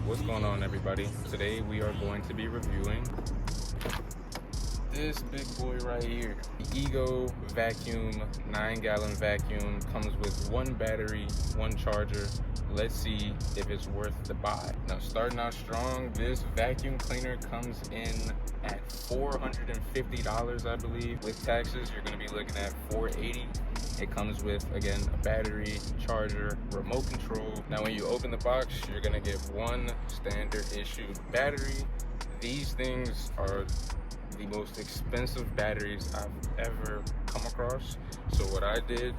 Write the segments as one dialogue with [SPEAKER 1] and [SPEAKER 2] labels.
[SPEAKER 1] What's going on, everybody? Today we are going to be reviewing this big boy right here. The Ego Vacuum 9-gallon vacuum comes with one battery, one charger. Let's see if it's worth the buy. Now, starting out strong, this vacuum cleaner comes in at $450, I believe. With taxes, you're going to be looking at $480. It comes with, again, a battery, charger, remote control. Now, when you open the box, you're going to get one standard issued battery. These things are the most expensive batteries I've ever come across. So what I did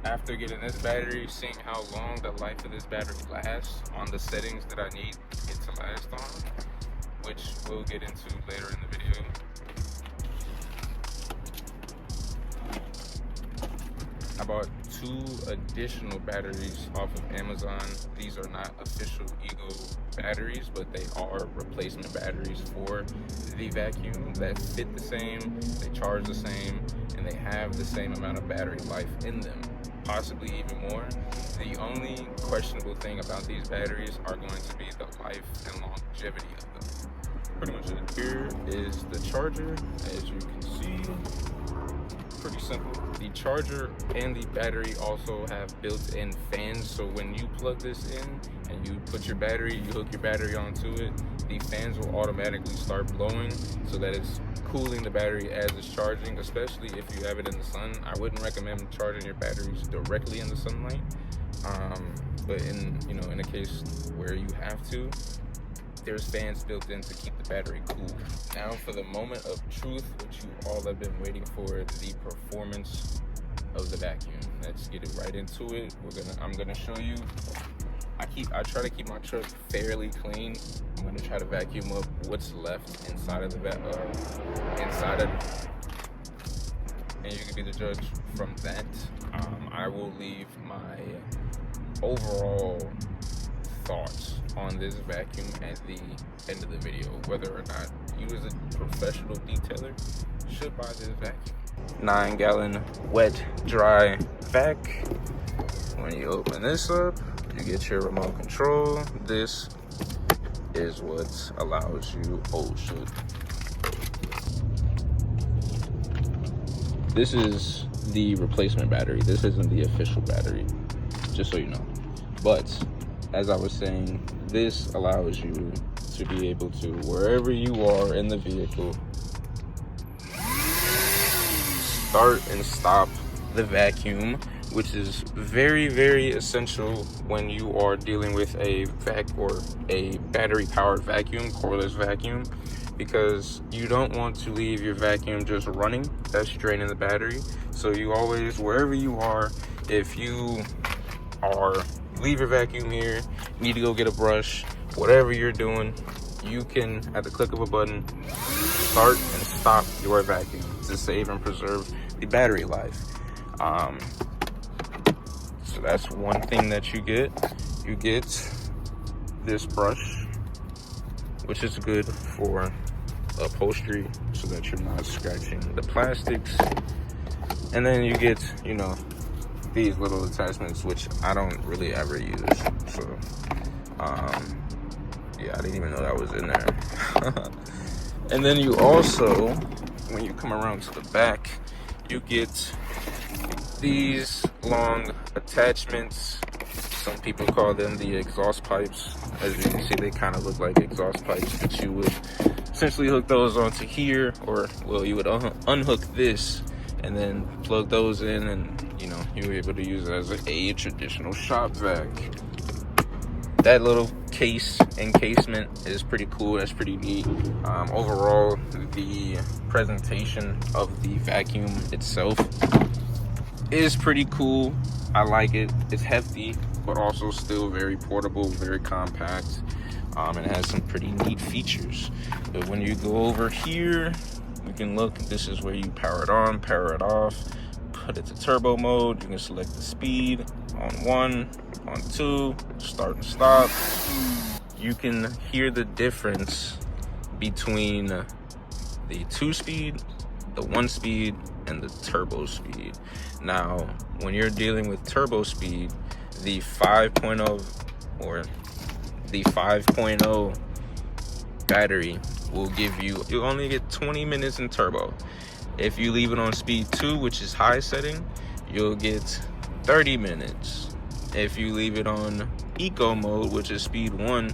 [SPEAKER 1] after getting this battery, seeing how long the life of this battery lasts on the settings that I need it to last on, which we'll get into later in the video. I bought 2 additional batteries off of Amazon. These are not official Ego batteries, but they are replacement batteries for the vacuum that fit the same, they charge the same, and they have the same amount of battery life in them, possibly even more. The only questionable thing about these batteries are going to be the life and longevity of them. Pretty much it. Here is the charger, as you can see. Pretty simple. The charger and the battery also have built-in fans, so when you plug this in and you put your battery, you hook your battery onto it, the fans will automatically start blowing so that it's cooling the battery as it's charging, especially if you have it in the sun. I wouldn't recommend charging your batteries directly in the sunlight, but in a case where you have to, there's fans built in to keep the battery cool. Now for the moment of truth, which you all have been waiting for, the performance of the vacuum. Let's get it right into it. I'm gonna show you. I try to keep my truck fairly clean. I'm gonna try to vacuum up what's left inside of the and you can be the judge from that. I will leave my overall thoughts on this vacuum at the end of the video, whether or not you as a professional detailer should buy this vacuum. 9-gallon wet dry vac. When you open this up, you get your remote control. This is what allows you, oh shit. This is the replacement battery. This isn't the official battery, just so you know. But as I was saying, this allows you to be able to, wherever you are in the vehicle, start and stop the vacuum, which is very, very essential when you are dealing with a vac or a battery-powered vacuum, cordless vacuum, because you don't want to leave your vacuum just running. That's draining the battery. So you always, wherever you are, if you leave your vacuum here, need to go get a brush, whatever you're doing, you can, at the click of a button, start and stop your vacuum to save and preserve the battery life. So that's one thing that you get. You get this brush, which is good for upholstery so that you're not scratching the plastics. And then you get, these little attachments, which I don't really ever use. So, yeah, I didn't even know that was in there. And then you also, when you come around to the back, you get these long attachments. Some people call them the exhaust pipes. As you can see, they kind of look like exhaust pipes, but you would essentially hook those onto here, or, well, you would unhook this and then plug those in, and you're able to use it as a traditional shop vac. That little encasement is pretty cool. That's pretty neat. Overall, the presentation of the vacuum itself is pretty cool. I like it. It's hefty, but also still very portable, very compact. And it has some pretty neat features. But when you go over here, you can look. This is where you power it on, power it off, put it to turbo mode. You can select the speed on 1, on 2, start and stop. You can hear the difference between the 2-speed, the 1-speed, and the turbo speed. Now, when you're dealing with turbo speed, the 5.0 or the 5.0 battery will give you, you'll only get 20 minutes in turbo. If you leave it on speed 2, which is high setting, you'll get 30 minutes. If you leave it on eco mode, which is speed 1,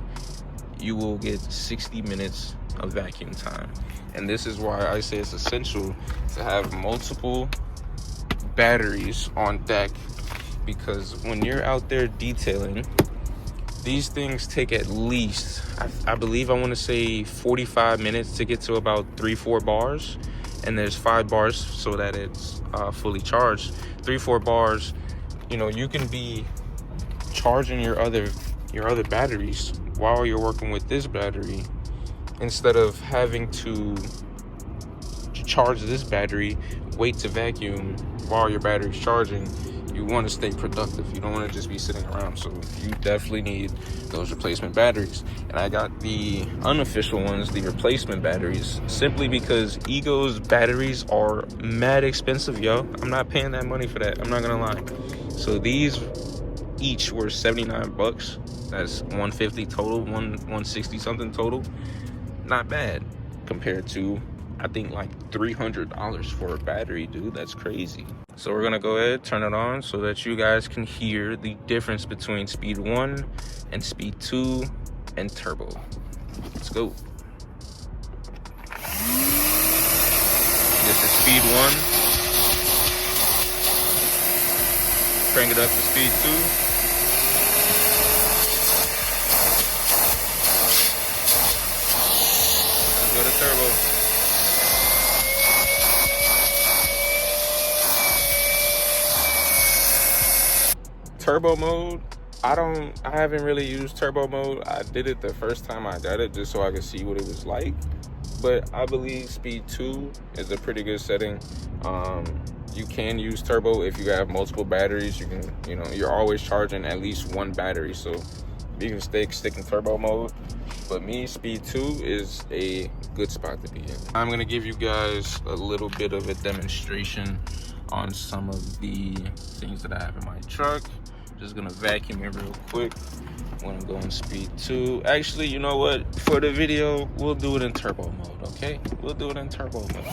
[SPEAKER 1] you will get 60 minutes of vacuum time. And this is why I say it's essential to have multiple batteries on deck, because when you're out there detailing, these things take at least, I believe I want to say 45 minutes to get to about 3-4 bars. And there's 5 bars so that it's fully charged. 3-4 bars, you know, you can be charging your other batteries while you're working with this battery, instead of having to charge this battery, wait to vacuum while your battery's charging. You want to stay productive. You don't want to just be sitting around. So you definitely need those replacement batteries. And I got the unofficial ones, the replacement batteries, simply because Ego's batteries are mad expensive, yo. I'm not paying that money for that. I'm not gonna lie. So these each were 79 bucks. That's 150 total, 160 something total. Not bad compared to, I think, like $300 for a battery, dude. That's crazy. So we're gonna go ahead, turn it on so that you guys can hear the difference between speed 1 and speed 2 and turbo. Let's go. This is speed 1. Crank it up to speed 2. Let's go to turbo. Turbo mode, I haven't really used turbo mode. I did it the first time I got it just so I could see what it was like. But I believe speed 2 is a pretty good setting. You can use turbo if you have multiple batteries. You can, you know, you're always charging at least 1 battery, so you can stick in turbo mode. But me, speed 2 is a good spot to be in. I'm gonna give you guys a little bit of a demonstration on some of the things that I have in my truck. Just gonna vacuum it real quick. I'm gonna go in speed 2. Actually, you know what? For the video, we'll do it in turbo mode, okay? We'll do it in turbo mode.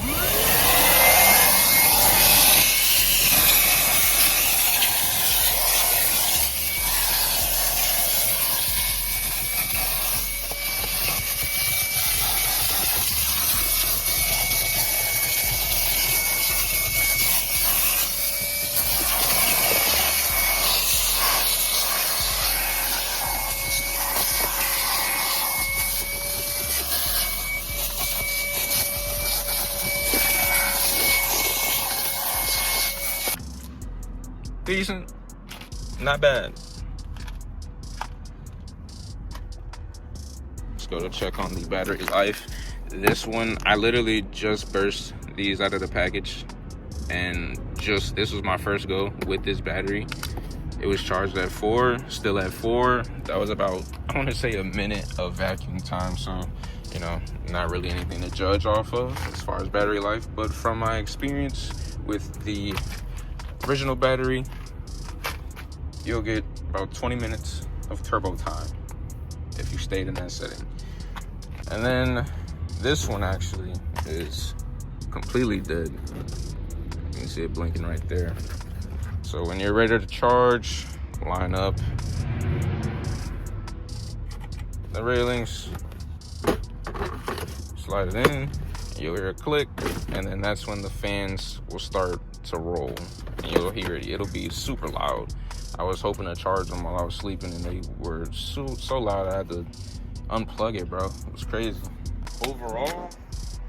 [SPEAKER 1] Decent, not bad. Let's go to check on the battery life. This one, I literally just burst these out of the package, and this was my first go with this battery. It was charged at 4, still at 4. That was about, I want to say, a minute of vacuum time. So, you know, not really anything to judge off of as far as battery life. But from my experience with the original battery, you'll get about 20 minutes of turbo time if you stayed in that setting. And then this one actually is completely dead. You can see it blinking right there. So when you're ready to charge, line up the railings, slide it in, you'll hear a click, and then that's when the fans will start to roll, and you'll hear it. It'll be super loud. I was hoping to charge them while I was sleeping, and they were so loud I had to unplug it, bro. It was crazy. Overall,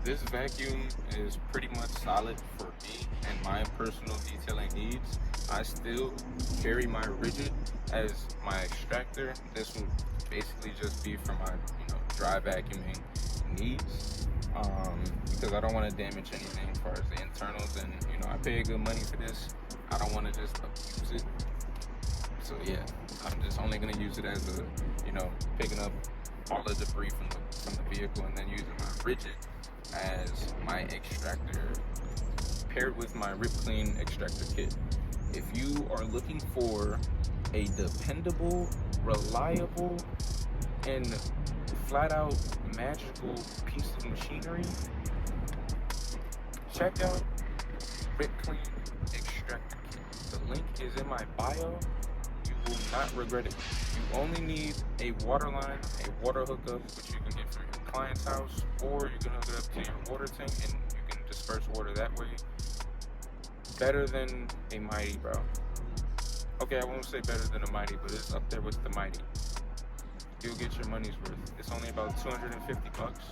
[SPEAKER 1] this vacuum is pretty much solid for me and my personal detailing needs. I still carry my rigid as my extractor. This would basically just be for my, you know, dry vacuuming needs, because I don't want to damage anything as far as the internals, and you know, I pay good money for this. I don't want to just abuse it. So yeah, I'm just only gonna use it as a, you know, picking up all the debris from the vehicle, and then using my rigid as my extractor paired with my Rip Clean extractor kit. If you are looking for a dependable, reliable and flat out magical piece of machinery, check out Quick Clean Extractor Kit. The link is in my bio. You will not regret it. You only need a water line, a water hookup, which you can get from your client's house, or you can hook it up to your water tank and you can disperse water that way. Better than a Mighty, bro. Okay, I won't say better than a Mighty, but it's up there with the Mighty. You'll get your money's worth. It's only about 250 bucks.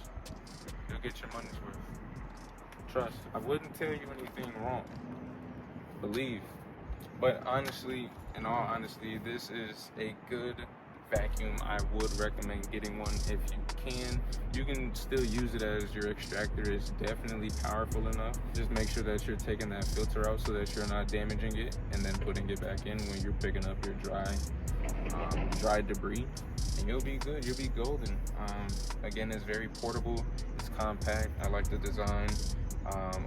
[SPEAKER 1] You'll get your money's worth. Trust. I wouldn't tell you anything wrong. Believe. But honestly, in all honesty, this is a good vacuum. I would recommend getting one if you can. You can still use it as your extractor. It's definitely powerful enough. Just make sure that you're taking that filter out so that you're not damaging it and then putting it back in when you're picking up your dry debris, and you'll be good. You'll be golden. Again, it's very portable. It's compact. I like the design.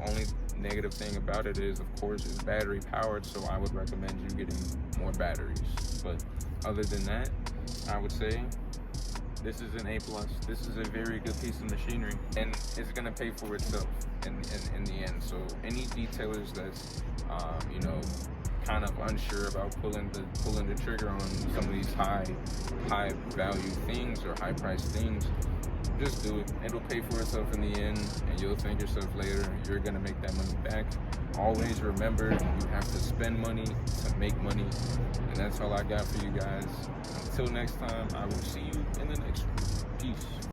[SPEAKER 1] Only negative thing about it is, of course, it's battery powered, so I would recommend you getting more batteries. But other than that, I would say this is an A+. This is a very good piece of machinery, and it's gonna pay for itself in the end. So any detailers that's kind of unsure about pulling the trigger on some of these high value things or high priced things, just do it. It'll pay for itself in the end, and you'll thank yourself later. You're gonna make that money back. Always remember, you have to spend money to make money, and that's all I got for you guys. Until next time, I will see you in the next one. Peace.